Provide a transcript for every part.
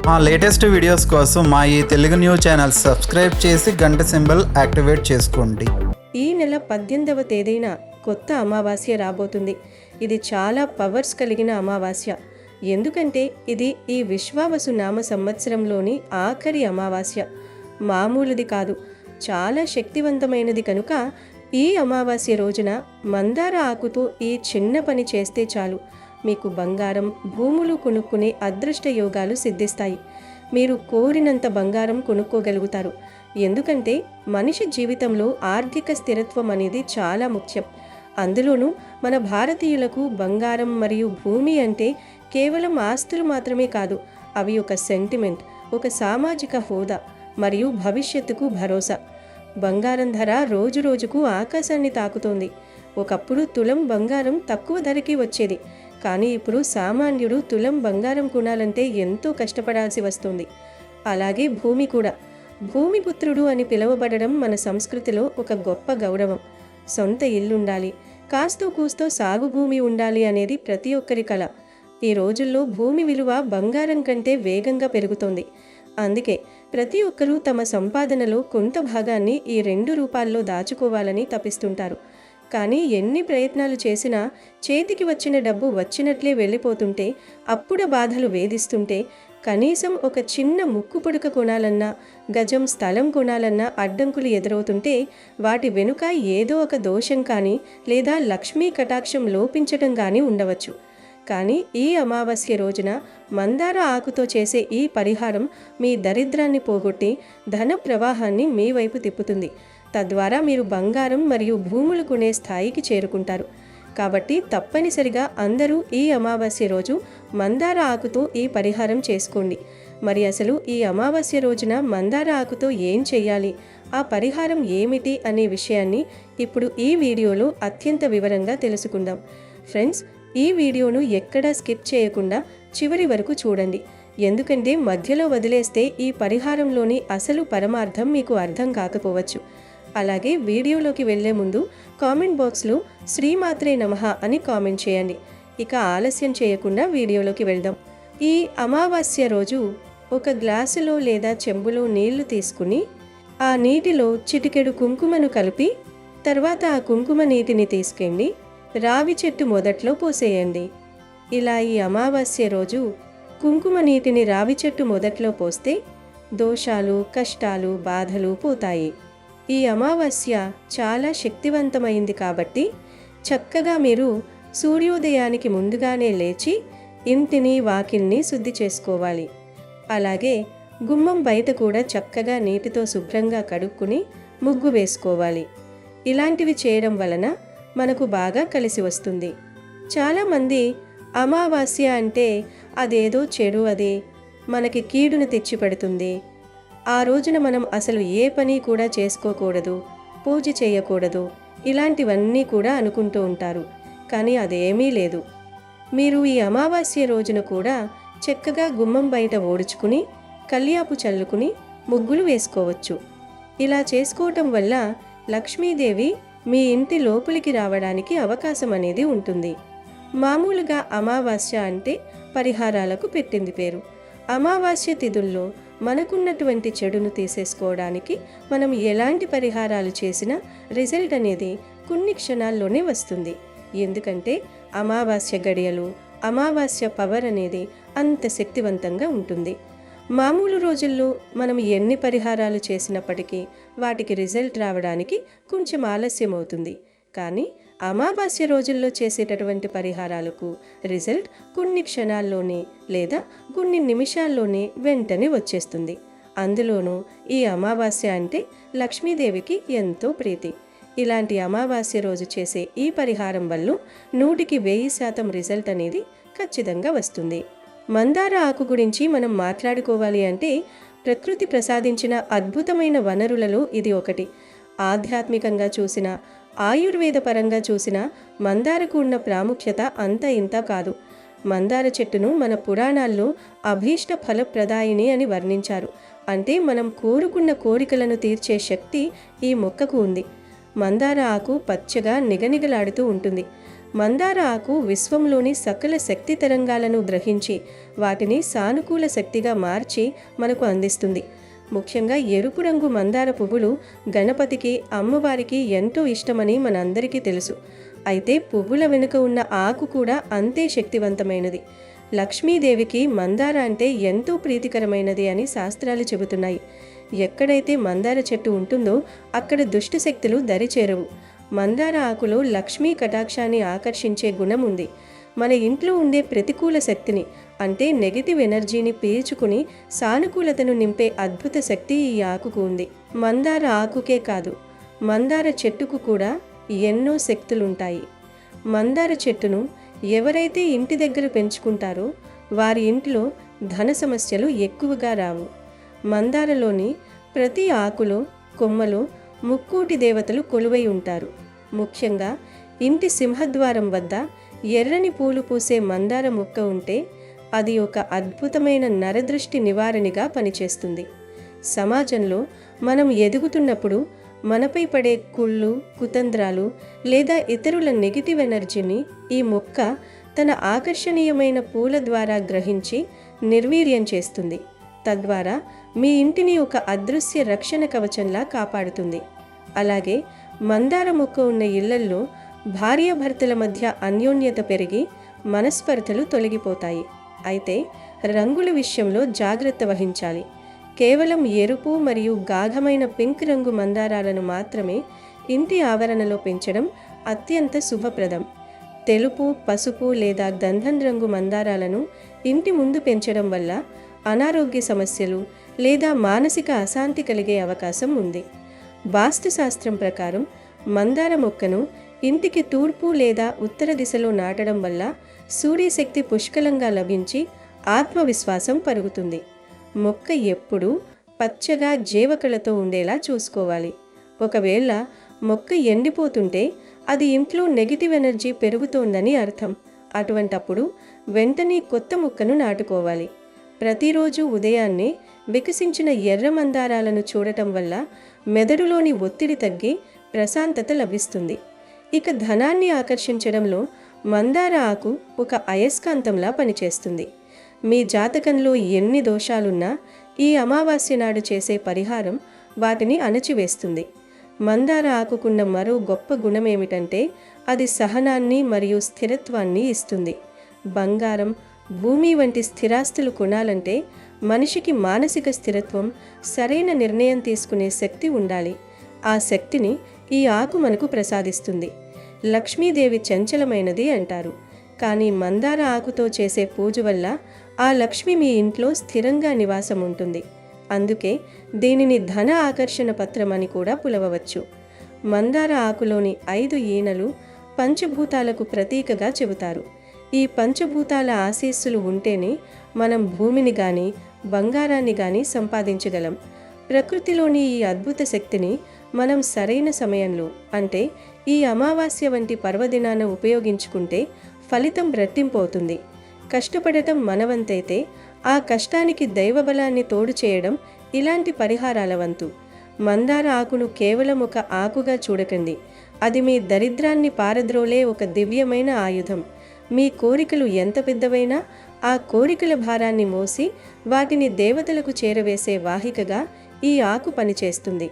మా latest videos కోసం మా ఈ తెలుగు న్యూస్ ఛానల్ సబ్స్క్రైబ్ చేసి గంట సింబల్ యాక్టివేట్ చేసుకోండి. ఈ నెల 18వ తేదీన కొత్త అమావాస్య రాబోతుంది. ఇది చాలా పవర్స్ కలిగిన అమావాస్య. ఎందుకంటే ఇది ఈ విశ్వావసు నామ సంవత్సరంలోని ఆఖరి అమావాస్య. మామూలుది కాదు, చాలా శక్తివంతమైనది. కనుక ఈ అమావాస్య రోజున మందార ఆకుతో ఈ చిన్న పని చేస్తే చాలు, మీకు బంగారం, భూములు కొనుక్కునే అదృష్ట యోగాలు సిద్ధిస్తాయి. మీరు కోరినంత బంగారం కొనుక్కోగలుగుతారు. ఎందుకంటే మనిషి జీవితంలో ఆర్థిక స్థిరత్వం అనేది చాలా ముఖ్యం. అందులోనూ మన భారతీయులకు బంగారం మరియు భూమి అంటే కేవలం ఆస్తులు మాత్రమే కాదు, అవి ఒక సెంటిమెంట్, ఒక సామాజిక హోదా మరియు భవిష్యత్తుకు భరోసా. బంగారం ధర రోజు రోజుకు ఆకాశాన్ని తాకుతోంది. ఒకప్పుడు తులం బంగారం తక్కువ ధరకి వచ్చేది, కానీ ఇప్పుడు సామాన్యుడు తులం బంగారం కొనాలంటే ఎంతో కష్టపడాల్సి వస్తుంది. అలాగే భూమి కూడా. భూమిపుత్రుడు అని పిలువబడడం మన సంస్కృతిలో ఒక గొప్ప గౌరవం. సొంత ఇల్లుండాలి, కాస్తో కూస్తో సాగు భూమి ఉండాలి అనేది ప్రతి ఒక్కరి కల. ఈ రోజుల్లో భూమి విలువ బంగారం కంటే వేగంగా పెరుగుతోంది. అందుకే ప్రతి ఒక్కరూ తమ సంపాదనలో కొంత భాగాన్ని ఈ 2 రూపాల్లో దాచుకోవాలని తపిస్తుంటారు. కానీ ఎన్ని ప్రయత్నాలు చేసినా చేతికి వచ్చిన డబ్బు వచ్చినట్లే వెళ్ళిపోతుంటే, అప్పుడ బాధలు వేధిస్తుంటే, కనీసం ఒక చిన్న ముక్కు పుడక కొనాలన్నా, గజం స్థలం కొనాలన్నా అడ్డంకులు ఎదురవుతుంటే, వాటి వెనుక ఏదో ఒక దోషం కానీ లేదా లక్ష్మీ కటాక్షం లోపించటం కానీ ఉండవచ్చు. కానీ ఈ అమావాస్య రోజున మందార ఆకుతో చేసే ఈ పరిహారం మీ దరిద్రాన్ని పోగొట్టి ధన ప్రవాహాన్ని మీ వైపు తిప్పుతుంది. తద్వారా మీరు బంగారం మరియు భూములు కొనే స్థాయికి చేరుకుంటారు. కాబట్టి తప్పనిసరిగా అందరూ ఈ అమావాస్య రోజు మందార ఆకుతో ఈ పరిహారం చేసుకోండి. మరి అసలు ఈ అమావాస్య రోజున మందార ఆకుతో ఏం చేయాలి, ఆ పరిహారం ఏమిటి అనే విషయాన్ని ఇప్పుడు ఈ వీడియోలో అత్యంత వివరంగా తెలుసుకుందాం. ఫ్రెండ్స్, ఈ వీడియోను ఎక్కడా స్కిప్ చేయకుండా చివరి వరకు చూడండి. ఎందుకంటే మధ్యలో వదిలేస్తే ఈ పరిహారంలోని అసలు పరమార్థం మీకు అర్థం కాకపోవచ్చు. అలాగే వీడియోలోకి వెళ్లే ముందు కామెంట్ బాక్స్లో శ్రీమాత్రే నమః అని కామెంట్ చేయండి. ఇక ఆలస్యం చేయకుండా వీడియోలోకి వెళ్దాం. ఈ అమావాస్య రోజు ఒక గ్లాసులో లేదా చెంబులో నీళ్లు తీసుకుని ఆ నీటిలో చిటికెడు కుంకుమను కలిపి తర్వాత ఆ కుంకుమ నీటిని తీసుకెళ్ళి రావి చెట్టు మొదట్లో పోసేయండి. ఇలా ఈ అమావాస్య రోజు కుంకుమ నీటిని రావి చెట్టు మొదట్లో పోస్తే దోషాలు, కష్టాలు, బాధలు పోతాయి. ఈ అమావాస్య చాలా శక్తివంతమైంది కాబట్టి చక్కగా మీరు సూర్యోదయానికి ముందుగానే లేచి ఇంటిని, వాకిల్ని శుద్ధి చేసుకోవాలి. అలాగే గుమ్మం బయట కూడా చక్కగా నీటితో శుభ్రంగా కడుక్కుని ముగ్గు వేసుకోవాలి. ఇలాంటివి చేయడం వలన మనకు బాగా కలిసి వస్తుంది. చాలామంది అమావాస్య అంటే అదేదో చెడు, అది మనకి కీడును తెచ్చిపెడుతుంది, ఆ రోజున మనం అసలు ఏ పని కూడా చేసుకోకూడదు, పూజ చేయకూడదు, ఇలాంటివన్నీ కూడా అనుకుంటూ ఉంటారు. కానీ అదేమీ లేదు. మీరు ఈ అమావాస్య రోజున కూడా చక్కగా గుమ్మం బయట ఓడుచుకుని కల్యాపు చల్లుకుని ముగ్గులు వేసుకోవచ్చు. ఇలా చేసుకోవటం వల్ల లక్ష్మీదేవి మీ ఇంటి లోపలికి రావడానికి అవకాశం అనేది ఉంటుంది. మామూలుగా అమావాస్య అంటే పరిహారాలకు పెట్టింది పేరు. అమావాస్య తిథుల్లో మనకున్నటువంటి చెడును తీసేసుకోవడానికి మనం ఎలాంటి పరిహారాలు చేసినా రిజల్ట్ అనేది కొన్ని క్షణాల్లోనే వస్తుంది. ఎందుకంటే అమావాస్య గడియలు, అమావాస్య పవర్ అనేది అంత శక్తివంతంగా ఉంటుంది. మామూలు రోజుల్లో మనం ఎన్ని పరిహారాలు చేసినప్పటికీ వాటికి రిజల్ట్ రావడానికి కొంచెం ఆలస్యం అవుతుంది. కానీ అమావాస్య రోజుల్లో చేసేటటువంటి పరిహారాలకు రిజల్ట్ కొన్ని క్షణాల్లోనే లేదా కొన్ని నిమిషాల్లోనే వెంటనే వచ్చేస్తుంది. అందులోనూ ఈ అమావాస్య అంటే లక్ష్మీదేవికి ఎంతో ప్రీతి. ఇలాంటి అమావాస్య రోజు చేసే ఈ పరిహారం వల్ల 100కి 1000% రిజల్ట్ అనేది ఖచ్చితంగా వస్తుంది. మందార ఆకు గురించి మనం మాట్లాడుకోవాలి అంటే ప్రకృతి ప్రసాదించిన అద్భుతమైన వనరులలో ఇది ఒకటి. ఆధ్యాత్మికంగా చూసినా, ఆయుర్వేద పరంగా చూసినా మందారకు ఉన్న ప్రాముఖ్యత అంత ఇంత కాదు. మందార చెట్టును మన పురాణాల్లో అభీష్ట ఫలప్రదాయిని అని వర్ణించారు. అంటే మనం కోరుకున్న కోరికలను తీర్చే శక్తి ఈ మొక్కకు ఉంది. మందార ఆకు పచ్చగా నిగనిగలాడుతూ ఉంటుంది. మందార ఆకు విశ్వంలోని సకల శక్తి తరంగాలను గ్రహించి వాటిని సానుకూల శక్తిగా మార్చి మనకు అందిస్తుంది. ముఖ్యంగా ఎరుపు రంగు మందార పువ్వులు గణపతికి, అమ్మవారికి ఎంతో ఇష్టమని మనందరికీ తెలుసు. అయితే పువ్వుల వెనుక ఉన్న ఆకు కూడా అంతే శక్తివంతమైనది. లక్ష్మీదేవికి మందార అంటే ఎంతో ప్రీతికరమైనది అని శాస్త్రాలు చెబుతున్నాయి. ఎక్కడైతే మందార చెట్టు ఉంటుందో అక్కడ దుష్ట శక్తులు దరిచేరవు. మందార ఆకులో లక్ష్మీ కటాక్షాన్ని ఆకర్షించే గుణం ఉంది. మన ఇంట్లో ఉండే ప్రతికూల శక్తిని అంటే నెగిటివ్ ఎనర్జీని పీల్చుకుని సానుకూలతను నింపే అద్భుత శక్తి ఈ ఆకుకు ఉంది. మందార ఆకుకే కాదు, మందార చెట్టుకు కూడా ఎన్నో శక్తులుంటాయి. మందార చెట్టును ఎవరైతే ఇంటి దగ్గర పెంచుకుంటారో వారి ఇంట్లో ధన సమస్యలు ఎక్కువగా రావు. మందారలోని ప్రతి ఆకులో, కొమ్మలో ముక్కోటి దేవతలు కొలువై ఉంటారు. ముఖ్యంగా ఇంటి సింహద్వారం వద్ద ఎర్రని పూలు పూసే మందార మొక్క ఉంటే అది ఒక అద్భుతమైన నరదృష్టి నివారణగా పనిచేస్తుంది. సమాజంలో మనం ఎదుగుతున్నప్పుడు మనపై పడే కుళ్ళు, కుతంత్రాలు లేదా ఇతరుల నెగిటివ్ ఎనర్జీని ఈ మొక్క తన ఆకర్షణీయమైన పూల ద్వారా గ్రహించి నిర్వీర్యం చేస్తుంది. తద్వారా మీ ఇంటిని ఒక అదృశ్య రక్షణ కవచంలా కాపాడుతుంది. అలాగే మందార మొక్క ఉన్న ఇళ్లల్లో భార్యాభర్తల మధ్య అన్యోన్యత పెరిగి మనస్పర్ధలు తొలగిపోతాయి. అయితే రంగుల విషయంలో జాగ్రత్త వహించాలి. కేవలం ఎరుపు మరియు గాఢమైన పింక్ రంగు మందారాలను మాత్రమే ఇంటి ఆవరణలో పెంచడం అత్యంత శుభప్రదం. తెలుపు, పసుపు లేదా గంధం రంగు మందారాలను ఇంటి ముందు పెంచడం వల్ల అనారోగ్య సమస్యలు లేదా మానసిక అశాంతి కలిగే అవకాశం ఉంది. వాస్తుశాస్త్రం ప్రకారం మందార మొక్కను ఇంటికి తూర్పు లేదా ఉత్తర దిశలో నాటడం వల్ల సూర్యశక్తి పుష్కలంగా లభించి ఆత్మవిశ్వాసం పెరుగుతుంది. మొక్క ఎప్పుడూ పచ్చగా జీవకళతో ఉండేలా చూసుకోవాలి. ఒకవేళ మొక్క ఎండిపోతుంటే అది ఇంట్లో నెగిటివ్ ఎనర్జీ పెరుగుతోందని అర్థం. అటువంటప్పుడు వెంటనే కొత్త మొక్కను నాటుకోవాలి. ప్రతిరోజు ఉదయాన్నే వికసించిన ఎర్ర మందారాలను చూడటం వల్ల మెదడులోని ఒత్తిడి తగ్గి ప్రశాంతత లభిస్తుంది. ఇక ధనాన్ని ఆకర్షించడంలో మందార ఆకు ఒక అయస్కాంతంలా పనిచేస్తుంది. మీ జాతకంలో ఎన్ని దోషాలున్నా ఈ అమావాస్య నాడు చేసే పరిహారం వాటిని అణచివేస్తుంది. మందార ఆకుకున్న మరో గొప్ప గుణమేమిటంటే అది సహనాన్ని మరియు స్థిరత్వాన్ని ఇస్తుంది. బంగారం, భూమి వంటి స్థిరాస్తులు కొనాలంటే మనిషికి మానసిక స్థిరత్వం, సరైన నిర్ణయం తీసుకునే శక్తి ఉండాలి. ఆ శక్తిని ఈ ఆకు మనకు ప్రసాదిస్తుంది. లక్ష్మీదేవి చంచలమైనది అంటారు, కానీ మందార ఆకుతో చేసే పూజ వల్ల ఆ లక్ష్మి మీ ఇంట్లో స్థిరంగా నివాసం ఉంటుంది. అందుకే దీనిని ధన ఆకర్షణ పత్రం అని కూడా పిలవవచ్చు. మందార ఆకులోని 5 ఈనెలు పంచభూతాలకు ప్రతీకగా చెబుతారు. ఈ పంచభూతాల ఆశీస్సులు ఉంటేనే మనం భూమిని కానీ బంగారాన్ని కానీ సంపాదించగలం. ప్రకృతిలోని ఈ అద్భుత శక్తిని మనం సరైన సమయంలో అంటే ఈ అమావాస్య వంటి పర్వదినాన ఉపయోగించుకుంటే ఫలితం రెట్టింపు అవుతుంది. కష్టపడటం మనవంతైతే ఆ కష్టానికి దైవబలాన్ని తోడు చేయడం ఇలాంటి పరిహారాల వంతు. మందార ఆకును కేవలం ఒక ఆకుగా చూడకండి. అది మీ దరిద్రాన్ని పారద్రోలే ఒక దివ్యమైన ఆయుధం. మీ కోరికలు ఎంత పెద్దవైనా ఆ కోరికల భారాన్ని మోసి వాటిని దేవతలకు చేరవేసే వాహికగా ఈ ఆకు పనిచేస్తుంది.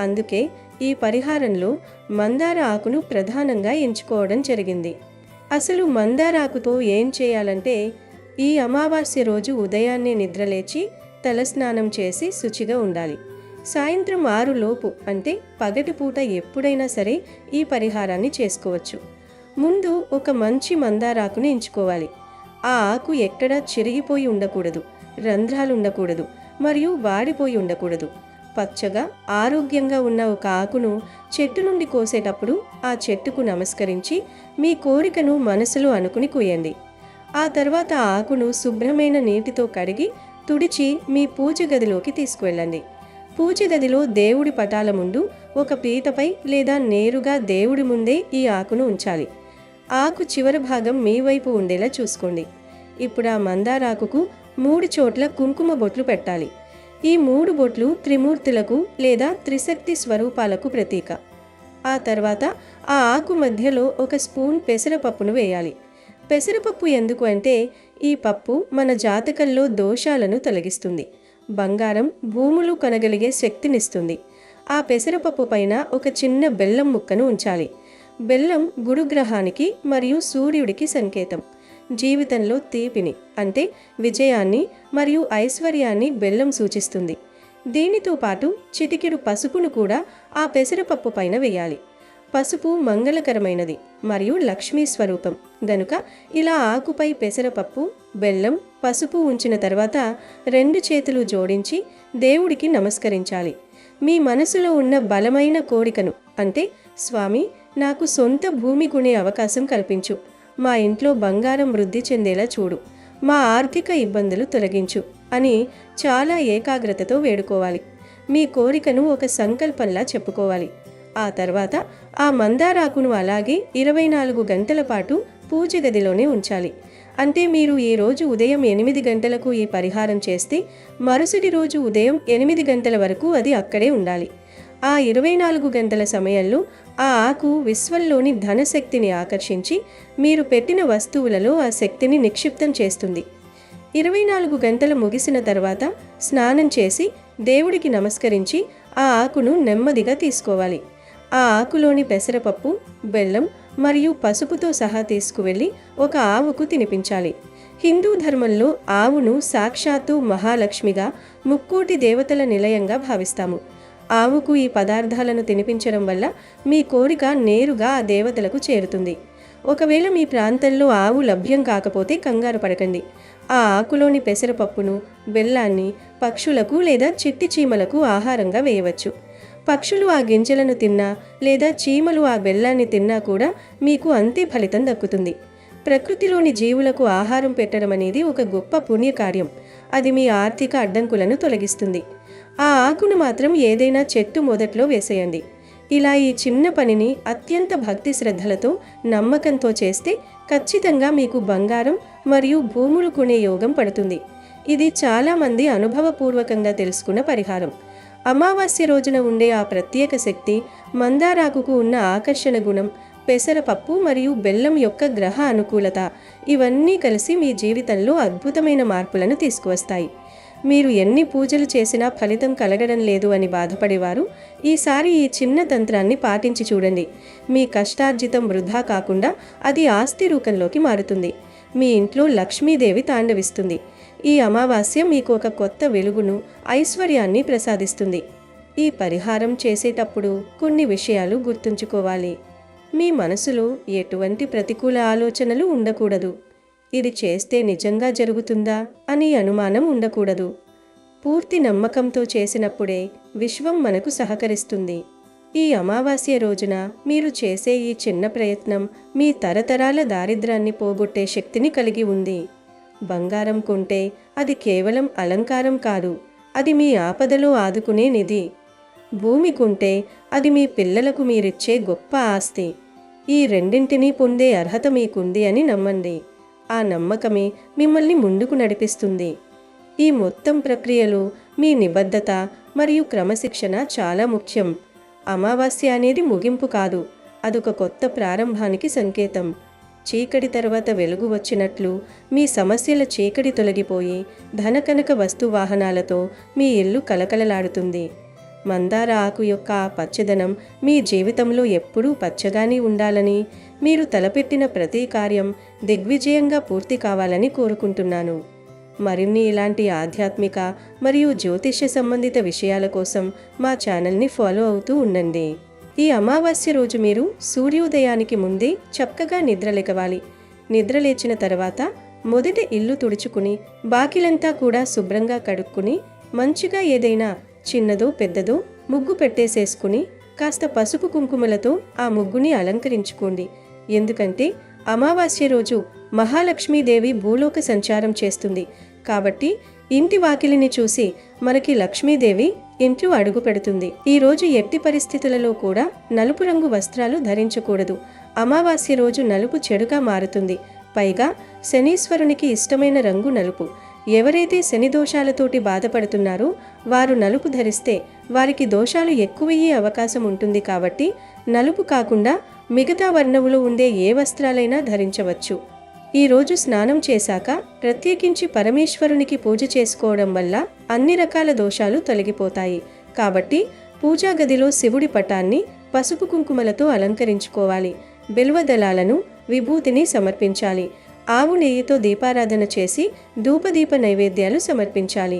అందుకే ఈ పరిహారంలో మందార ఆకును ప్రధానంగా ఎంచుకోవడం జరిగింది. అసలు మందార ఆకుతో ఏం చేయాలంటే, ఈ అమావాస్య రోజు ఉదయాన్నే నిద్రలేచి తలస్నానం చేసి శుచిగా ఉండాలి. సాయంత్రం 6 లోపు అంటే పగటిపూట ఎప్పుడైనా సరే ఈ పరిహారాన్ని చేసుకోవచ్చు. ముందు ఒక మంచి మందారాకుని ఎంచుకోవాలి. ఆ ఆకు ఎక్కడా చిరిగిపోయి ఉండకూడదు, రంధ్రాలు ఉండకూడదు మరియు వాడిపోయి ఉండకూడదు. పచ్చగా ఆరోగ్యంగా ఉన్న ఒక ఆకును చెట్టు నుండి కోసేటప్పుడు ఆ చెట్టుకు నమస్కరించి మీ కోరికను మనసులో అనుకుని కోయండి. ఆ తర్వాత ఆ ఆకును శుభ్రమైన నీటితో కడిగి తుడిచి మీ పూజ గదిలోకి తీసుకువెళ్ళండి. పూజ గదిలో దేవుడి పటాల ముందు ఒక పీటపై లేదా నేరుగా దేవుడి ముందే ఈ ఆకును ఉంచాలి. ఆకు చివరి భాగం మీ వైపు ఉండేలా చూసుకోండి. ఇప్పుడు ఆ మందారాకుకు 3 చోట్ల కుంకుమ బొట్లు పెట్టాలి. ఈ 3 బొట్లు త్రిమూర్తులకు లేదా త్రిశక్తి స్వరూపాలకు ప్రతీక. ఆ తర్వాత ఆ ఆకు మధ్యలో ఒక స్పూన్ పెసరపప్పును వేయాలి. పెసరపప్పు ఎందుకు అంటే ఈ పప్పు మన జాతకంలో దోషాలను తొలగిస్తుంది, బంగారం భూములు కొనగలిగే శక్తినిస్తుంది. ఆ పెసరపప్పు పైన ఒక చిన్న బెల్లం ముక్కను ఉంచాలి. బెల్లం గురుగ్రహానికి మరియు సూర్యుడికి సంకేతం. జీవితంలో తీపిని అంటే విజయాన్ని మరియు ఐశ్వర్యాన్ని బెల్లం సూచిస్తుంది. దీనితో పాటు చిటికెడు పసుపును కూడా ఆ పెసరపప్పు పైన వేయాలి. పసుపు మంగళకరమైనది మరియు లక్ష్మీ స్వరూపం గనుక ఇలా ఆకుపై పెసరపప్పు, బెల్లం, పసుపు ఉంచిన తర్వాత 2 చేతులు జోడించి దేవుడికి నమస్కరించాలి. మీ మనసులో ఉన్న బలమైన కోరికను అంటే స్వామి, నాకు సొంత భూమి కొనే అవకాశం కల్పించు, మా ఇంట్లో బంగారం వృద్ధి చెందేలా చూడు, మా ఆర్థిక ఇబ్బందులు తొలగించు అని చాలా ఏకాగ్రతతో వేడుకోవాలి. మీ కోరికను ఒక సంకల్పంలా చెప్పుకోవాలి. ఆ తర్వాత ఆ మందారాకును అలాగే 24 గంటల పాటు పూజ గదిలోనే ఉంచాలి. అంటే మీరు ఈ రోజు ఉదయం 8 గంటలకు ఈ పరిహారం చేస్తే మరుసటి రోజు ఉదయం 8 గంటల వరకు అది అక్కడే ఉండాలి. ఆ 24 గంటల సమయంలో ఆ ఆకు విశ్వంలోని ధనశక్తిని ఆకర్షించి మీరు పెట్టిన వస్తువులలో ఆ శక్తిని నిక్షిప్తం చేస్తుంది. 24 గంటలు ముగిసిన తర్వాత స్నానం చేసి దేవుడికి నమస్కరించి ఆ ఆకును నెమ్మదిగా తీసుకోవాలి. ఆ ఆకులోని పెసరపప్పు, బెల్లం మరియు పసుపుతో సహా తీసుకువెళ్ళి ఒక ఆవుకు తినిపించాలి. హిందూ ధర్మంలో ఆవును సాక్షాత్తు మహాలక్ష్మిగా, ముక్కోటి దేవతల నిలయంగా భావిస్తాము. ఆవుకు ఈ పదార్థాలను తినిపించడం వల్ల మీ కోరిక నేరుగా ఆ దేవతలకు చేరుతుంది. ఒకవేళ మీ ప్రాంతంలో ఆవు లభ్యం కాకపోతే కంగారు పడకండి. ఆ ఆకులోని పెసరపప్పును, బెల్లాన్ని పక్షులకు లేదా చిట్టి చీమలకు ఆహారంగా వేయవచ్చు. పక్షులు ఆ గింజలను తిన్నా లేదా చీమలు ఆ బెల్లాన్ని తిన్నా కూడా మీకు అంతే ఫలితం దక్కుతుంది. ప్రకృతిలోని జీవులకు ఆహారం పెట్టడం అనేది ఒక గొప్ప పుణ్యకార్యం. అది మీ ఆర్థిక అడ్డంకులను తొలగిస్తుంది. ఆ ఆకును మాత్రం ఏదైనా చెట్టు మొదట్లో వేసేయండి. ఇలా ఈ చిన్న పనిని అత్యంత భక్తి శ్రద్ధలతో, నమ్మకంతో చేస్తే ఖచ్చితంగా మీకు బంగారం మరియు భూములు కొనే యోగం పడుతుంది. ఇది చాలామంది అనుభవపూర్వకంగా తెలుసుకున్న పరిహారం. అమావాస్య రోజున ఉండే ఆ ప్రత్యేక శక్తి, మందారాకుకు ఉన్న ఆకర్షణ గుణం, పెసరపప్పు మరియు బెల్లం యొక్క గ్రహ అనుకూలత ఇవన్నీ కలిసి మీ జీవితంలో అద్భుతమైన మార్పులను తీసుకువస్తాయి. మీరు ఎన్ని పూజలు చేసినా ఫలితం కలగడం లేదు అని బాధపడేవారు ఈసారి ఈ చిన్న తంత్రాన్ని పాటించి చూడండి. మీ కష్టార్జితం వృధా కాకుండా అది ఆస్తి రూపంలోకి మారుతుంది. మీ ఇంట్లో లక్ష్మీదేవి తాండవిస్తుంది. ఈ అమావాస్య మీకు ఒక కొత్త వెలుగును, ఐశ్వర్యాన్ని ప్రసాదిస్తుంది. ఈ పరిహారం చేసేటప్పుడు కొన్ని విషయాలు గుర్తుంచుకోవాలి. మీ మనసులో ఎటువంటి ప్రతికూల ఆలోచనలు ఉండకూడదు. ఇది చేస్తే నిజంగా జరుగుతుందా అని అనుమానం ఉండకూడదు. పూర్తి నమ్మకంతో చేసినప్పుడే విశ్వం మనకు సహకరిస్తుంది. ఈ అమావాస్య రోజున మీరు చేసే ఈ చిన్న ప్రయత్నం మీ తరతరాల దారిద్ర్యాన్ని పోగొట్టే శక్తిని కలిగి ఉంది. బంగారం కొంటే అది కేవలం అలంకారం కాదు, అది మీ ఆపదలో ఆదుకునే నిధి. భూమి కొంటే అది మీ పిల్లలకు మీరిచ్చే గొప్ప ఆస్తి. ఈ రెండింటినీ పొందే అర్హత మీకుంది అని నమ్మండి. ఆ నమ్మకమే మిమ్మల్ని ముందుకు నడిపిస్తుంది. ఈ మొత్తం ప్రక్రియలో మీ నిబద్ధత మరియు క్రమశిక్షణ చాలా ముఖ్యం. అమావాస్య అనేది ముగింపు కాదు, అదొక కొత్త ప్రారంభానికి సంకేతం. చీకటి తర్వాత వెలుగు వచ్చినట్లు మీ సమస్యల చీకటి తొలగిపోయి ధనకనక వస్తువాహనాలతో మీ ఇల్లు కలకలలాడుతుంది. మందార ఆకు యొక్క ఆ పచ్చదనం మీ జీవితంలో ఎప్పుడూ పచ్చగానే ఉండాలని, మీరు తలపెట్టిన ప్రతి కార్యం దిగ్విజయంగా పూర్తి కావాలని కోరుకుంటున్నాను. మరిన్ని ఇలాంటి ఆధ్యాత్మిక మరియు జ్యోతిష్య సంబంధిత విషయాల కోసం మా ఛానల్ని ఫాలో అవుతూ ఉండండి. ఈ అమావాస్య రోజు మీరు సూర్యోదయానికి ముందే చక్కగా నిద్రలేవాలి. నిద్రలేచిన తర్వాత మొదట ఇల్లు తుడుచుకుని బాకిలంతా కూడా శుభ్రంగా కడుక్కుని మంచిగా ఏదైనా చిన్నదో పెద్దదో ముగ్గు పెట్టేసేసుకుని కాస్త పసుపు కుంకుమలతో ఆ ముగ్గుని అలంకరించుకోండి. ఎందుకంటే అమావాస్య రోజు మహాలక్ష్మీదేవి భూలోక సంచారం చేస్తుంది. కాబట్టి ఇంటి వాకిలిని చూసి మనకి లక్ష్మీదేవి ఇంట్లో అడుగు పెడుతుంది. ఈరోజు ఎట్టి పరిస్థితులలో కూడా నలుపు రంగు వస్త్రాలు ధరించకూడదు. అమావాస్య రోజు నలుపు చెడుగా మారుతుంది. పైగా శనీశ్వరునికి ఇష్టమైన రంగు నలుపు. ఎవరైతే శని దోషాలతోటి బాధపడుతున్నారో వారు నలుపు ధరిస్తే వారికి దోషాలు ఎక్కువయ్యే అవకాశం ఉంటుంది. కాబట్టి నలుపు కాకుండా మిగతా వర్ణములు ఉండే ఏ వస్త్రాలైనా ధరించవచ్చు. ఈరోజు స్నానం చేశాక ప్రత్యేకించి పరమేశ్వరునికి పూజ చేసుకోవడం వల్ల అన్ని రకాల దోషాలు తొలగిపోతాయి. కాబట్టి పూజా గదిలో శివుడి పటాన్ని పసుపు కుంకుమలతో అలంకరించుకోవాలి. బిల్వదళాలను, విభూతిని సమర్పించాలి. ఆవు నెయ్యితో దీపారాధన చేసి ధూపదీప నైవేద్యాలు సమర్పించాలి.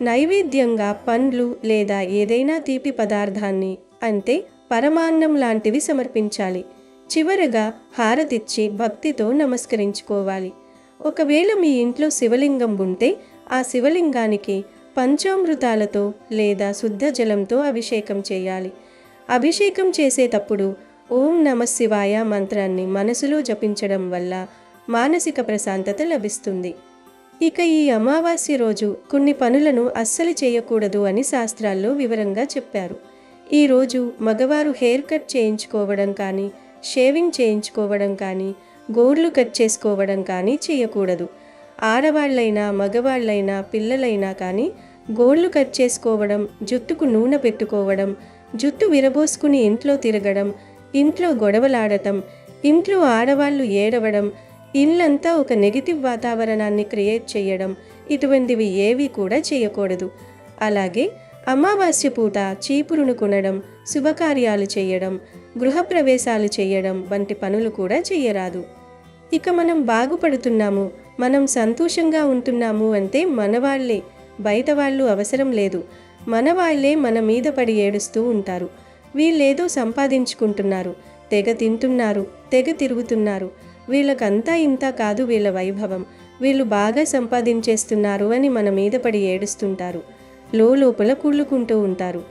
నైవేద్యంగా పండ్లు లేదా ఏదైనా తీపి పదార్థాన్ని అంటే పరమాన్నం లాంటివి సమర్పించాలి. చివరగా హారతిచ్చి భక్తితో నమస్కరించుకోవాలి. ఒకవేళ మీ ఇంట్లో శివలింగం ఉంటే ఆ శివలింగానికి పంచామృతాలతో లేదా శుద్ధ జలంతో అభిషేకం చేయాలి. అభిషేకం చేసేటప్పుడు ఓం నమః శివాయ మంత్రాన్ని మనసులో జపించడం వల్ల మానసిక ప్రశాంతత లభిస్తుంది. ఇక ఈ అమావాస్య రోజు కొన్ని పనులను అస్సలు చేయకూడదు అని శాస్త్రాల్లో వివరంగా చెప్పారు. ఈరోజు మగవారు హెయిర్ కట్ చేయించుకోవడం కానీ, షేవింగ్ చేయించుకోవడం కానీ, గోర్లు కట్ చేసుకోవడం కానీ చేయకూడదు. ఆడవాళ్ళైనా మగవాళ్ళైనా పిల్లలైనా కానీ గోర్లు కట్ చేసుకోవడం, జుట్టుకు నూనె పెట్టుకోవడం, జుట్టు విరబోసుకుని ఇంట్లో తిరగడం, ఇంట్లో గొడవలాడటం, ఇంట్లో ఆడవాళ్ళు ఏడవడం, ఇల్లంతా ఒక నెగిటివ్ వాతావరణాన్ని క్రియేట్ చేయడం, ఇటువంటివి ఏవి కూడా చేయకూడదు. అలాగే అమావాస్య పూట చీపురును కొనడం, శుభకార్యాలు చేయడం, గృహప్రవేశాలు చేయడం వంటి పనులు కూడా చేయరాదు. ఇక మనం బాగుపడుతున్నాము, మనం సంతోషంగా ఉంటున్నాము అంటే మనవాళ్లే, బయట వాళ్ళు అవసరం లేదు. మనవాళ్లే మన మీద పడి ఏడుస్తూ ఉంటారు. వీళ్ళేదో సంపాదించుకుంటున్నారు, తెగ తింటున్నారు, తెగ తిరుగుతున్నారు, వీళ్ళకంతా ఇంత కాదు వీళ్ళ వైభవం, వీళ్ళు బాగా సంపాదించేస్తున్నారు అని మన మీద పడి ఏడుస్తుంటారు. లోపల కుళ్ళుకుంటూ ఉంటారు.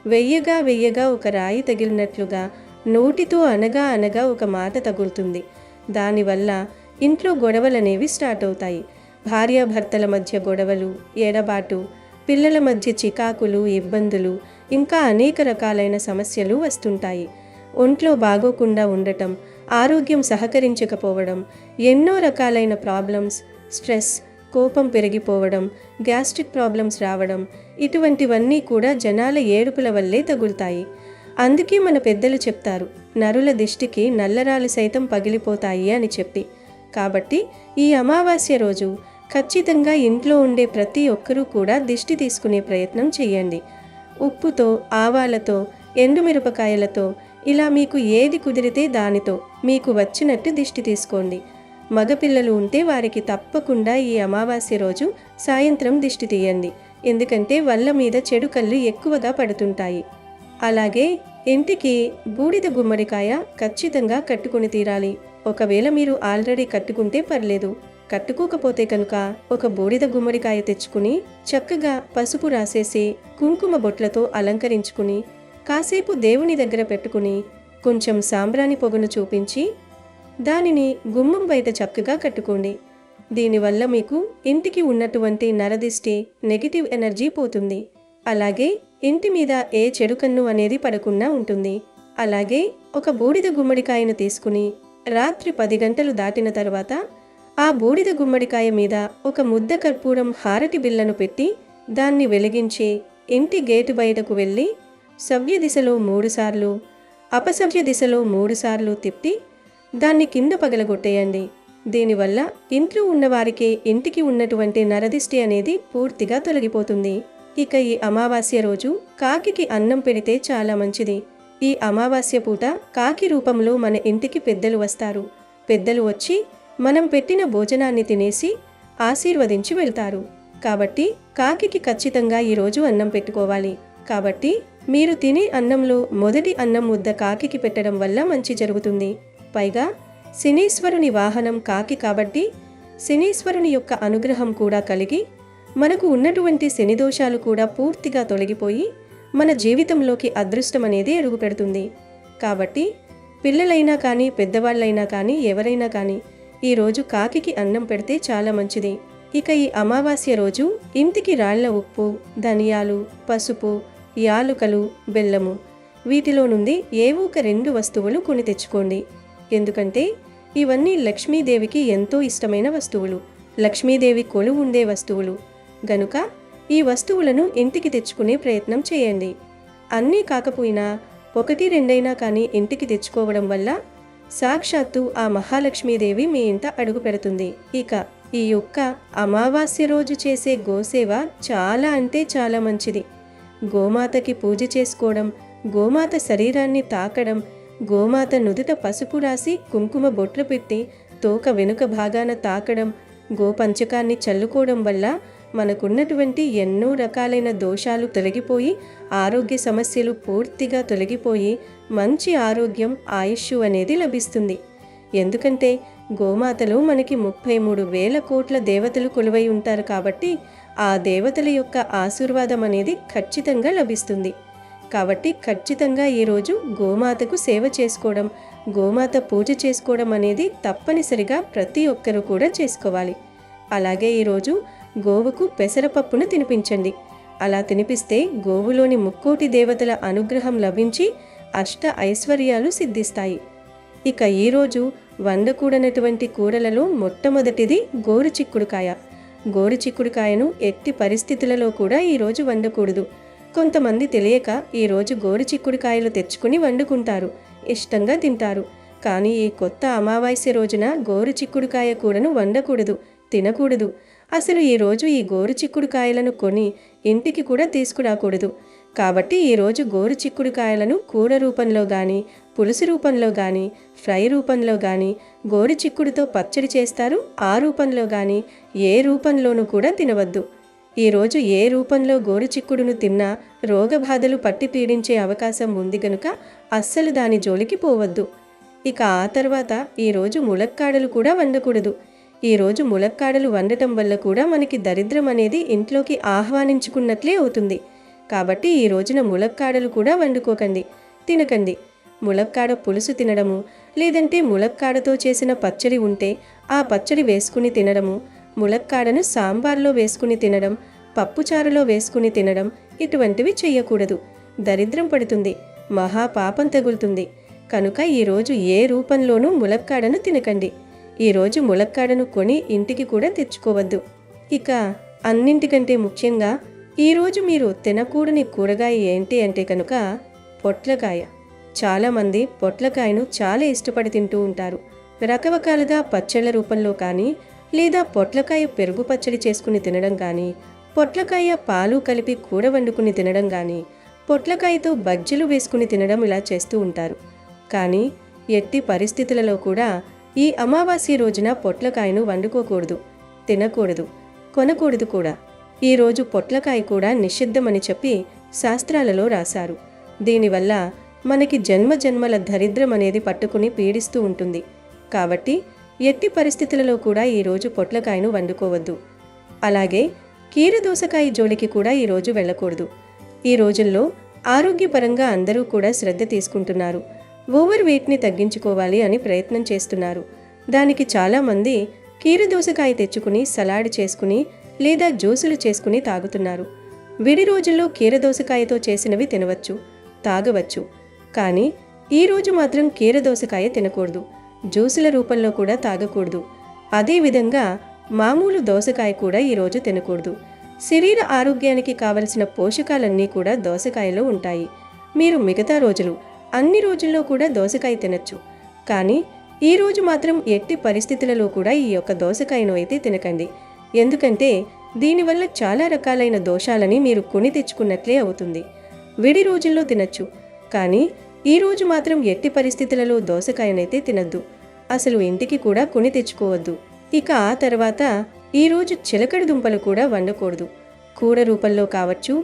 వెయ్యగా ఒక రాయి తగిలినట్లుగా నోటితో అనగా అనగా ఒక మాట తగులుతుంది. దానివల్ల ఇంట్లో గొడవలనేవి స్టార్ట్ అవుతాయి. భార్యాభర్తల మధ్య గొడవలు, ఎడబాటు, పిల్లల మధ్య చికాకులు, ఇబ్బందులు, ఇంకా అనేక రకాలైన సమస్యలు వస్తుంటాయి. ఒంట్లో బాగోకుండా ఉండటం, ఆరోగ్యం సహకరించకపోవడం, ఎన్నో రకాలైన ప్రాబ్లమ్స్, స్ట్రెస్, కోపం పెరిగిపోవడం, గ్యాస్ట్రిక్ ప్రాబ్లమ్స్ రావడం, ఇటువంటివన్నీ కూడా జనాల ఏడుపుల వల్లే తగులుతాయి. అందుకే మన పెద్దలు చెప్తారు, నరుల దిష్టికి నల్లరాలు సైతం పగిలిపోతాయి అని చెప్పి. కాబట్టి ఈ అమావాస్య రోజు ఖచ్చితంగా ఇంట్లో ఉండే ప్రతి ఒక్కరూ కూడా దిష్టి తీసుకునే ప్రయత్నం చేయండి. ఉప్పుతో, ఆవాలతో, ఎండుమిరపకాయలతో, ఇలా మీకు ఏది కుదిరితే దానితో మీకు వచ్చినట్టు దిష్టి తీసుకోండి. మగపిల్లలు ఉంటే వారికి తప్పకుండా ఈ అమావాస్య రోజు సాయంత్రం దిష్టి తీయండి. ఎందుకంటే వాళ్ళ మీద చెడు కళ్ళు ఎక్కువగా పడుతుంటాయి. అలాగే ఇంటికి బూడిద గుమ్మడికాయ ఖచ్చితంగా కట్టుకుని తీరాలి. ఒకవేళ మీరు ఆల్రెడీ కట్టుకుంటే పర్లేదు, కట్టుకోకపోతే కనుక ఒక బూడిద గుమ్మడికాయ తెచ్చుకుని చక్కగా పసుపు రాసేసి కుంకుమ బొట్లతో అలంకరించుకుని కాసేపు దేవుని దగ్గర పెట్టుకుని కొంచెం సాంబ్రాణి పొగను చూపించి దానిని గుమ్మం బయట చక్కగా కట్టుకోండి. దీనివల్ల మీకు ఇంటికి ఉన్నటువంటి నరదిష్టి, నెగిటివ్ ఎనర్జీ పోతుంది. అలాగే ఇంటి మీద ఏ చెడు కన్ను అనేది పడకుండా ఉంటుంది. అలాగే ఒక బూడిద గుమ్మడికాయను తీసుకుని రాత్రి 10 గంటలు దాటిన తర్వాత ఆ బూడిద గుమ్మడికాయ మీద ఒక ముద్ద కర్పూరం హారతి బిళ్ళను పెట్టి దాన్ని వెలిగించి ఇంటి గేటు బయటకు వెళ్ళి సవ్య దిశలో 3 సార్లు, అపసవ్య దిశలో 3 సార్లు తిప్పి దాన్ని కింద పగలగొట్టేయండి. దీనివల్ల ఇంట్లో ఉన్నవారికి ఇంటికి ఉన్నటువంటి నరదిష్టి అనేది పూర్తిగా తొలగిపోతుంది. ఇక ఈ అమావాస్య రోజు కాకికి అన్నం పెడితే చాలా మంచిది. ఈ అమావాస్య పూట కాకి రూపంలో మన ఇంటికి పెద్దలు వస్తారు. పెద్దలు వచ్చి మనం పెట్టిన భోజనాన్ని తినేసి ఆశీర్వదించి వెళ్తారు. కాబట్టి కాకికి ఖచ్చితంగా ఈరోజు అన్నం పెట్టుకోవాలి. కాబట్టి మీరు తినే అన్నంలో మొదటి అన్నం ముద్ద కాకికి పెట్టడం వల్ల మంచి జరుగుతుంది. పైగా శనీశ్వరుని వాహనం కాకి కాబట్టి శనీశ్వరుని యొక్క అనుగ్రహం కూడా కలిగి మనకు ఉన్నటువంటి శని దోషాలు కూడా పూర్తిగా తొలగిపోయి మన జీవితంలోకి అదృష్టం అనేది అడుగు పెడుతుంది. కాబట్టి పిల్లలైనా కానీ పెద్దవాళ్ళైనా కానీ ఎవరైనా కానీ ఈరోజు కాకికి అన్నం పెడితే చాలా మంచిది. ఇక ఈ అమావాస్య రోజు ఇంటికి రాళ్ల ఉప్పు, ధనియాలు, పసుపు, యాలుకలు, బెల్లము వీటిలో నుండి ఏవో ఒక 2 వస్తువులు కొని తెచ్చుకోండి. ఎందుకంటే ఇవన్నీ లక్ష్మీదేవికి ఎంతో ఇష్టమైన వస్తువులు, లక్ష్మీదేవి కొలువు ఉండే వస్తువులు గనుక ఈ వస్తువులను ఇంటికి తెచ్చుకునే ప్రయత్నం చేయండి. అన్నీ కాకపోయినా 1-2 కానీ ఇంటికి తెచ్చుకోవడం వల్ల సాక్షాత్తు ఆ మహాలక్ష్మీదేవి మీ ఇంట అడుగు పెడుతుంది. ఇక ఈ యొక్క అమావాస్య రోజు చేసే గోసేవ చాలా అంటే చాలా మంచిది. గోమాతకి పూజ చేసుకోవడం, గోమాత శరీరాన్ని తాకడం, గోమాత నుదుట పసుపు రాసి కుంకుమ బొట్లు పెట్టి తోక వెనుక భాగాన తాకడం, గోపంచకాన్ని చల్లుకోవడం వల్ల మనకున్నటువంటి ఎన్నో రకాలైన దోషాలు తొలగిపోయి ఆరోగ్య సమస్యలు పూర్తిగా తొలగిపోయి మంచి ఆరోగ్యం, ఆయుష్ అనేది లభిస్తుంది. ఎందుకంటే గోమాతలో మనకి 33,000 కోట్ల దేవతలు కొలువై ఉంటారు కాబట్టి ఆ దేవతల యొక్క ఆశీర్వాదం అనేది ఖచ్చితంగా లభిస్తుంది. కాబట్టి ఖచ్చితంగా ఈరోజు గోమాతకు సేవ చేసుకోవడం, గోమాత పూజ చేసుకోవడం అనేది తప్పనిసరిగా ప్రతి ఒక్కరూ కూడా చేసుకోవాలి. అలాగే ఈరోజు గోవుకు పెసరపప్పును తినిపించండి. అలా తినిపిస్తే గోవులోని 3,000,000 దేవతల అనుగ్రహం లభించి అష్ట ఐశ్వర్యాలు సిద్ధిస్తాయి. ఇక ఈరోజు వండకూడనటువంటి కూరలలో మొట్టమొదటిది గోరుచిక్కుడుకాయ. గోరుచిక్కుడుకాయను ఎట్టి పరిస్థితులలో కూడా ఈరోజు వండకూడదు. కొంతమంది తెలియక ఈరోజు గోరుచిక్కుడుకాయలు తెచ్చుకుని వండుకుంటారు, ఇష్టంగా తింటారు. కానీ ఈ కొత్త అమావాస్య రోజున గోరుచిక్కుడుకాయ కూరను వండకూడదు, తినకూడదు. అసలు ఈరోజు ఈ గోరుచిక్కుడుకాయలను కొని ఇంటికి కూడా తీసుకురాకూడదు. కాబట్టి ఈరోజు గోరుచిక్కుడుకాయలను కూర రూపంలో కానీ, పులుసు రూపంలో కానీ, ఫ్రై రూపంలో కానీ, గోరుచిక్కుడుతో పచ్చడి చేస్తారు, ఆ రూపంలో కానీ ఏ రూపంలోనూ కూడా తినవద్దు. ఈరోజు ఏ రూపంలో గోరుచిక్కుడును తిన్నా రోగబాధలు పట్టి పీడించే అవకాశం ఉంది గనుక అస్సలు దాని జోలికి పోవద్దు. ఇక ఆ తర్వాత ఈరోజు ములక్కాడలు కూడా వండకూడదు. ఈరోజు ములక్కాడలు వండటం వల్ల కూడా మనకి దరిద్రం అనేది ఇంట్లోకి ఆహ్వానించుకున్నట్లే అవుతుంది. కాబట్టి ఈ రోజున ములక్కాడలు కూడా వండుకోకండి, తినకండి. ములక్కాడ పులుసు తినడము, లేదంటే ములక్కాడతో చేసిన పచ్చడి ఉంటే ఆ పచ్చడి వేసుకుని తినడము, ములక్కాడను సాంబార్లో వేసుకుని తినడం, పప్పుచారులో వేసుకుని తినడం ఇటువంటివి చెయ్యకూడదు. దరిద్రం పడుతుంది, మహాపాపం తగులుతుంది. కనుక ఈరోజు ఏ రూపంలోనూ ములక్కాడను తినకండి. ఈరోజు ములక్కాడను కొని ఇంటికి కూడా తెచ్చుకోవద్దు. ఇక అన్నింటికంటే ముఖ్యంగా ఈరోజు మీరు తినకూడని కూరగాయ ఏంటి అంటే కనుక పొట్లకాయ. చాలామంది పొట్లకాయను చాలా ఇష్టపడి తింటూ ఉంటారు. రకరకాలుగా పచ్చళ్ళ రూపంలో కానీ, లేదా పొట్లకాయ పెరుగు పచ్చడి చేసుకుని తినడం కానీ, పొట్లకాయ పాలు కలిపి కూర వండుకుని తినడం కానీ, పొట్లకాయతో బజ్జీలు వేసుకుని తినడం ఇలా చేస్తూ ఉంటారు. కానీ ఎట్టి పరిస్థితులలో కూడా ఈ అమావాస్య రోజున పొట్లకాయను వండుకోకూడదు, తినకూడదు, కొనకూడదు కూడా. ఈరోజు పొట్లకాయ కూడా నిషిద్ధమని చెప్పి శాస్త్రాలలో రాశారు. దీనివల్ల మనకి జన్మజన్మల దరిద్రం అనేది పట్టుకుని పీడిస్తూ ఉంటుంది. కాబట్టి ఎట్టి పరిస్థితులలో కూడా ఈరోజు పొట్లకాయను వండుకోవద్దు. అలాగే కీరదోసకాయ జోలికి కూడా ఈరోజు వెళ్ళకూడదు. ఈ రోజుల్లో ఆరోగ్యపరంగా అందరూ కూడా శ్రద్ధ తీసుకుంటున్నారు. ఓవర్ వెయిట్ని తగ్గించుకోవాలి అని ప్రయత్నం చేస్తున్నారు. దానికి చాలామంది కీరదోసకాయ తెచ్చుకుని సలాడ్ చేసుకుని లేదా జ్యూసులు చేసుకుని తాగుతున్నారు. విడి రోజుల్లో కీరదోసకాయతో చేసినవి తినవచ్చు, తాగవచ్చు. కానీ ఈరోజు మాత్రం కీరదోసకాయ తినకూడదు, జ్యూసుల రూపంలో కూడా తాగకూడదు. అదేవిధంగా మామూలు దోసకాయ కూడా ఈరోజు తినకూడదు. శరీర ఆరోగ్యానికి కావలసిన పోషకాలన్నీ కూడా దోసకాయలో ఉంటాయి. మీరు మిగతా రోజులు అన్ని రోజుల్లో కూడా దోసకాయ తినచ్చు. కానీ ఈరోజు మాత్రం ఎట్టి పరిస్థితులలో కూడా ఈ యొక్క దోసకాయను అయితే తినకండి. ఎందుకంటే దీనివల్ల చాలా రకాలైన దోషాలని మీరు కొని తెచ్చుకున్నట్లే అవుతుంది. విడి రోజుల్లో తినచ్చు, కానీ ఈరోజు మాత్రం ఎట్టి పరిస్థితులలో దోసకాయనైతే తినద్దు. అసలు ఇంటికి కూడా కొని తెచ్చుకోవద్దు. ఇక ఆ తర్వాత ఈరోజు చిలకడ దుంపలు కూడా వండకూడదు. కూర రూపంలో కావచ్చు,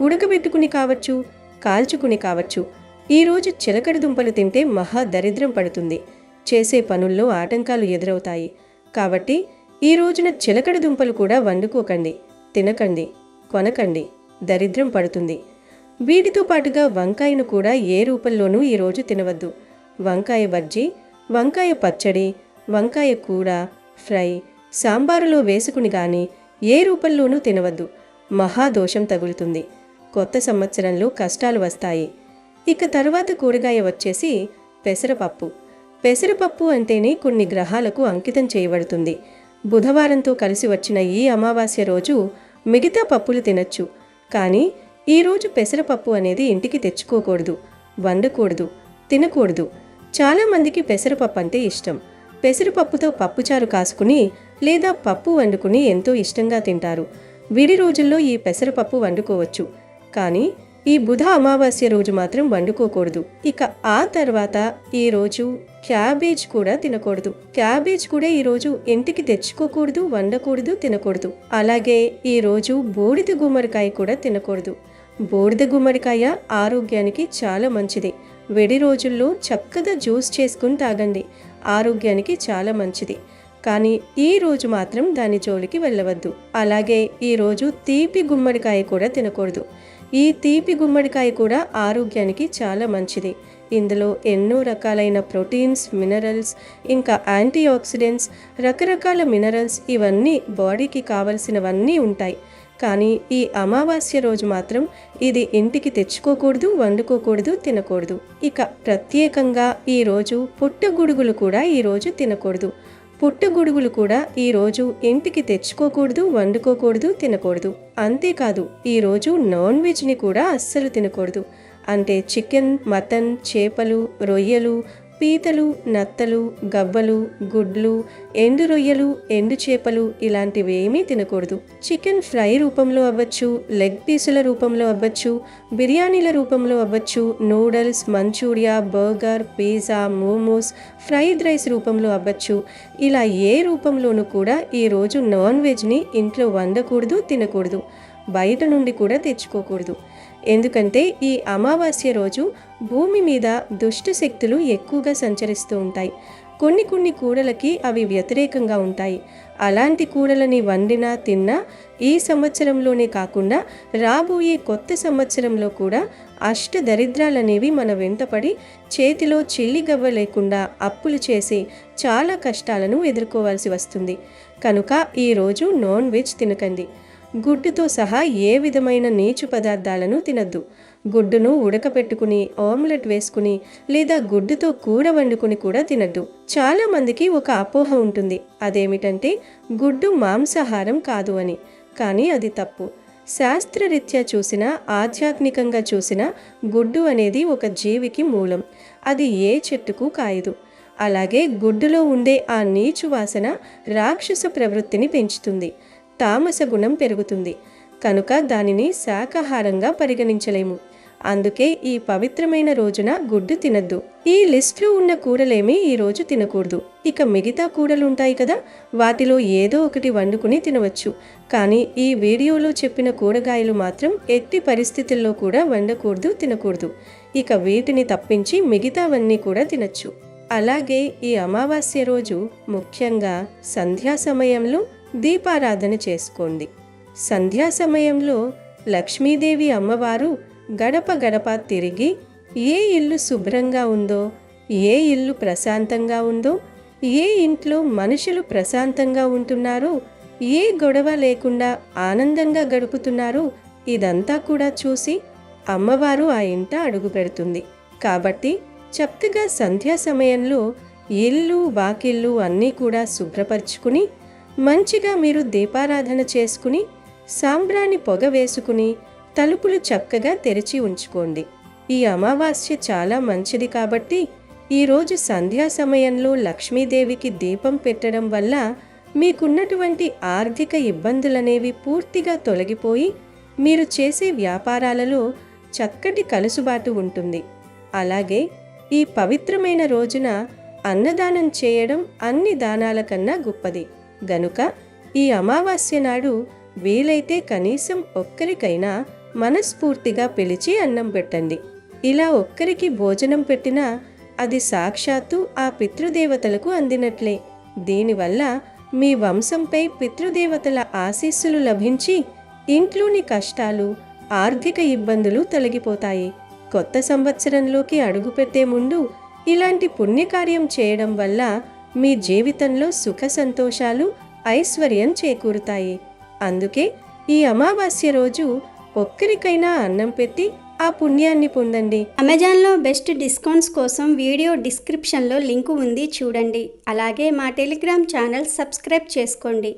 ఉడకబెట్టుకుని కావచ్చు, కాల్చుకుని కావచ్చు. ఈరోజు చిలకడ దుంపలు తింటే మహా దరిద్రం పడుతుంది, చేసే పనుల్లో ఆటంకాలు ఎదురవుతాయి. కాబట్టి ఈ రోజున చిలకడ దుంపలు కూడా వండుకోకండి, తినకండి, కొనకండి, దరిద్రం పడుతుంది. వీటితో పాటుగా వంకాయను కూడా ఏ రూపంలోనూ ఈరోజు తినవద్దు. వంకాయ బజ్జీ, వంకాయ పచ్చడి, వంకాయ కూర, ఫ్రై, సాంబారులో వేసుకుని కానీ ఏ రూపంలోనూ తినవద్దు. మహాదోషం తగులుతుంది. కొత్త సంవత్సరంలో కష్టాలు వస్తాయి. ఇక తర్వాత కూరగాయ వచ్చేసి పెసరపప్పు. పెసరపప్పు అంటేనే కొన్ని గ్రహాలకు అంకితం చేయబడుతుంది. బుధవారంతో కలిసి వచ్చిన ఈ అమావాస్య రోజు మిగతా పప్పులు తినచ్చు. కానీ ఈరోజు పెసరపప్పు అనేది ఇంటికి తెచ్చుకోకూడదు, వండకూడదు, తినకూడదు. చాలామందికి పెసరపప్పు అంటే ఇష్టం. పెసరపప్పుతో పప్పుచారు కాసుకుని లేదా పప్పు వండుకుని ఎంతో ఇష్టంగా తింటారు. విడి రోజుల్లో ఈ పెసరపప్పు వండుకోవచ్చు, కానీ ఈ బుధ అమావాస్య రోజు మాత్రం వండుకోకూడదు. ఇక ఆ తర్వాత ఈరోజు క్యాబేజ్ కూడా తినకూడదు. క్యాబేజ్ కూడా ఈరోజు ఇంటికి తెచ్చుకోకూడదు, వండకూడదు, తినకూడదు. అలాగే ఈరోజు బూడిద గుమ్మడికాయ కూడా తినకూడదు. బూడిద గుమ్మడికాయ ఆరోగ్యానికి చాలా మంచిది. వేడి రోజుల్లో చక్కగా జ్యూస్ చేసుకుని తాగండి, ఆరోగ్యానికి చాలా మంచిది. కానీ ఈ రోజు మాత్రం దాని జోలికి వెళ్ళవద్దు. అలాగే ఈరోజు తీపి గుమ్మడికాయ కూడా తినకూడదు. ఈ తీపి గుమ్మడికాయ కూడా ఆరోగ్యానికి చాలా మంచిది. ఇందులో ఎన్నో రకాలైన ప్రోటీన్స్, మినరల్స్, ఇంకా యాంటీ ఆక్సిడెంట్స్, రకరకాల మినరల్స్, ఇవన్నీ బాడీకి కావలసినవన్నీ ఉంటాయి. కానీ ఈ అమావాస్య రోజు మాత్రం ఇది ఇంటికి తెచ్చుకోకూడదు, వండుకోకూడదు, తినకూడదు. ఇక ప్రత్యేకంగా ఈరోజు పుట్టగొడుగులు కూడా ఈరోజు తినకూడదు. పుట్టగొడుగులు కూడా ఈరోజు ఇంటికి తెచ్చుకోకూడదు, వండుకోకూడదు, తినకూడదు. అంతేకాదు ఈరోజు నాన్ వెజ్ని కూడా అస్సలు తినకూడదు. అంటే చికెన్, మటన్, చేపలు, రొయ్యలు, పీతలు, నత్తలు, గవ్వలు, గుడ్లు, ఎండు రొయ్యలు, ఎండు చేపలు ఇలాంటివి ఏమీ తినకూడదు. చికెన్ ఫ్రై రూపంలో అవ్వచ్చు, లెగ్ పీసుల రూపంలో అవ్వచ్చు, బిర్యానీల రూపంలో అవ్వచ్చు, noodles, manchuria, burger, pizza, momos, fried rice రూపంలో అవ్వచ్చు. ఇలా ఏ రూపంలోనూ కూడా ఈరోజు నాన్ వెజ్ని ఇంట్లో వండకూడదు, తినకూడదు. బయట నుండి కూడా తెచ్చుకోకూడదు. ఎందుకంటే ఈ అమావాస్య రోజు భూమి మీద దుష్ట శక్తులు ఎక్కువగా సంచరిస్తూ ఉంటాయి. కొన్ని కూడలకి అవి వ్యతిరేకంగా ఉంటాయి. అలాంటి కూడలని వండినా తిన్నా ఈ సంవత్సరంలోనే కాకుండా రాబోయే కొత్త సంవత్సరంలో కూడా అష్టదరిద్రాలనేవి మన వెంటపడి చేతిలో చిల్లిగవ్వ లేకుండా అప్పులు చేసి చాలా కష్టాలను ఎదుర్కోవాల్సి వస్తుంది. కనుక ఈరోజు నాన్ వెజ్ తినకండి. గుడ్డుతో సహా ఏ విధమైన నీచు పదార్థాలను తినద్దు. గుడ్డును ఉడకపెట్టుకుని ఆమ్లెట్ వేసుకుని లేదా గుడ్డుతో కూర వండుకుని కూడా తినద్దు. చాలా మందికి ఒక అపోహ ఉంటుంది, అదేమిటంటే గుడ్డు మాంసాహారం కాదు అని. కానీ అది తప్పు. శాస్త్రరీత్యా చూసినా, ఆధ్యాత్మికంగా చూసినా గుడ్డు అనేది ఒక జీవికి మూలం. అది ఏ చెట్టుకు కాయదు. అలాగే గుడ్డులో ఉండే ఆ నీచు వాసన రాక్షస ప్రవృత్తిని పెంచుతుంది, తామస గుణం పెరుగుతుంది. కనుక దానిని శాకాహారంగా పరిగణించలేము. అందుకే ఈ పవిత్రమైన రోజున గుడ్డు తినద్దు. ఈ లిస్ట్లో ఉన్న కూరలేమీ ఈరోజు తినకూడదు. ఇక మిగతా కూరలు ఉంటాయి కదా, వాటిలో ఏదో ఒకటి వండుకుని తినవచ్చు. కానీ ఈ వీడియోలో చెప్పిన కూరగాయలు మాత్రం ఎట్టి పరిస్థితుల్లో కూడా వండకూడదు, తినకూడదు. ఇక వీటిని తప్పించి మిగతావన్నీ కూడా తినచ్చు. అలాగే ఈ అమావాస్య రోజు ముఖ్యంగా సంధ్యా సమయంలో దీపారాధన చేసుకోండి. సంధ్యా సమయంలో లక్ష్మీదేవి అమ్మవారు గడప గడప తిరిగి ఏ ఇల్లు శుభ్రంగా ఉందో, ఏ ఇల్లు ప్రశాంతంగా ఉందో, ఏ ఇంట్లో మనుషులు ప్రశాంతంగా ఉంటున్నారో, ఏ గొడవ లేకుండా ఆనందంగా గడుపుతున్నారో ఇదంతా కూడా చూసి అమ్మవారు ఆ ఇంట అడుగు పెడుతుంది. కాబట్టి చక్కగా సంధ్యా సమయంలో ఇల్లు, వాకిళ్ళు అన్నీ కూడా శుభ్రపరుచుకుని మంచిగా మీరు దీపారాధన చేసుకుని సాంబ్రాణి పొగ వేసుకుని తలుపులు చక్కగా తెరిచి ఉంచుకోండి. ఈ అమావాస్య చాలా మంచిది కాబట్టి ఈరోజు సంధ్యా సమయంలో లక్ష్మీదేవికి దీపం పెట్టడం వల్ల మీకున్నటువంటి ఆర్థిక ఇబ్బందులనేవి పూర్తిగా తొలగిపోయి మీరు చేసే వ్యాపారాలలో చక్కటి కలుసుబాటు ఉంటుంది. అలాగే ఈ పవిత్రమైన రోజున అన్నదానం చేయడం అన్ని దానాల కన్నా గొప్పది. గనుక ఈ అమావాస్య నాడు వీలైతే కనీసం ఒక్కరికైనా మనస్ఫూర్తిగా పిలిచి అన్నం పెట్టండి. ఇలా ఒక్కరికి భోజనం పెట్టినా అది సాక్షాత్తు ఆ పితృదేవతలకు అందినట్లే. దీనివల్ల మీ వంశంపై పితృదేవతల ఆశీస్సులు లభించి ఇంట్లోని కష్టాలు, ఆర్థిక ఇబ్బందులు తొలగిపోతాయి. కొత్త సంవత్సరంలోకి అడుగుపెట్టే ముందు ఇలాంటి పుణ్యకార్యం చేయడం వల్ల మీ జీవితంలో సుఖ సంతోషాలు, ఐశ్వర్యం చేకూరుతాయి. అందుకే ఈ అమావాస్య రోజు ఒక్కరికైనా అన్నం పెట్టి ఆ పుణ్యాన్ని పొందండి. అమెజాన్లో బెస్ట్ డిస్కౌంట్స్ కోసం వీడియో డిస్క్రిప్షన్లో లింకు ఉంది, చూడండి. అలాగే మా టెలిగ్రామ్ ఛానల్ సబ్స్క్రైబ్ చేసుకోండి.